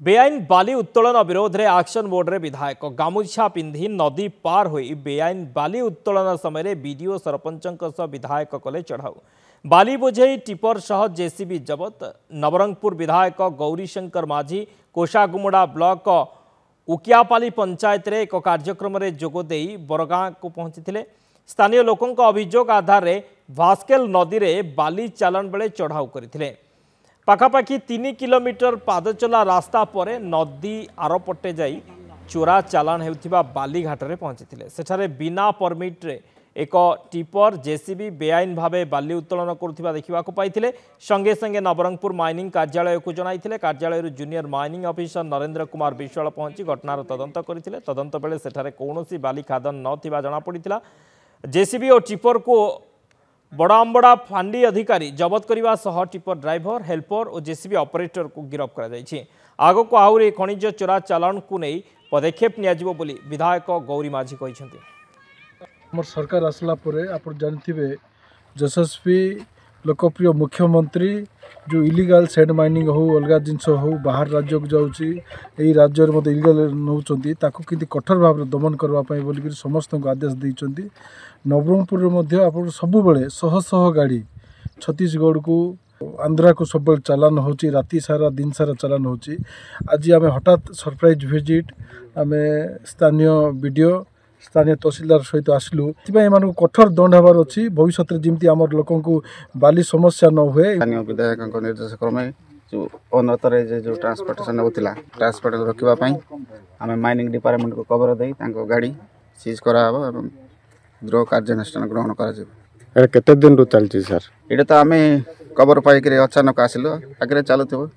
बेआईन बाली उत्तोलन विरोध में एक्शन मोड रे विधायक गामुछा पिंधि नदी पार होई बेआईन बाली उत्तोलन समय बीडीओ सरपंच विधायक कले चढ़ाऊ बाली बोझे टिपर सह जेसीबी जबत नवरंगपुर विधायक गौरीशंकर माझी कोषागुमुड़ा ब्लॉक उकियापाली पंचायत रे एक कार्यक्रम में जोगदे बरगाँ को पहुंची स्थानीय लोकों अभियोग आधार में भास्केल नदी में बाली चालान बेले चढ़ाऊ करते पाखापाखि 3 किलोमीटर पादचला रास्ता पर नदी आरपटे जाई चोरा चालान होता बाली घाट में पहुंची सेठारे बिना परमिट रे एक टिपर जेसीबी बेआईन भावे बाली उत्तोलन करुवा देखा पाई संगे संगे नवरंगपुर माइनिंग कार्यालय को जनाई कार्यालय junior mining officer Narendra Kumar Vishwal पहुंची घटनार तदंत करते तदंत बेले सेठारे कौनसी बाली खादन न जनापड़ा जेसीबी और टिपर को बड़ाम्बड़ा फांडी अधिकारी जबत करने सह टिपर ड्राइवर हेल्पर और जेसीबी ऑपरेटर को गिरफ्त कर आग को आहरी खनिज चोरा चालान को नहीं पदक्षेप नियाजिबो बोली विधायक गौरी माझी कहते हमर सरकार आसला परे आप जानते यशस्वी लोकप्रिय मुख्यमंत्री जो इलीगल सैंड माइनिंग हो अलग जिनस हो बाहर राज्य को जाऊँगी यही राज्य में इलीगल नौकरी ताकू कि कठोर भाव में दमन करने बोलिक समस्त को आदेश देते नवरंगपुर आप सब शह शह गाड़ी छत्तीसगढ़ को आंध्रा को सब चालान हो राति सारा दिन सारा चालान हो आज आम हठात सरप्राइज विजिट आम स्थानीय बीडीओ स्थानीय तहसीलदार सहित आसलु एम कठोर दंड हबार अच्छी भविष्य जमी आम लोक बाली समस्या न हुए स्थानीय विधायक निर्देश क्रमे जो अनत जो ट्रांसपोर्टेशन होता ट्रांसपोर्ट रखापी आम माइनिंग डिपार्टमेंट को खबर दे गाड़ी सीज कराव द्रोह कार्यानुष्ठान ग्रहण कर केते दिन रु चलची सर ये तो आम खबर पाइक अचानक आसिलु आगे चलुव।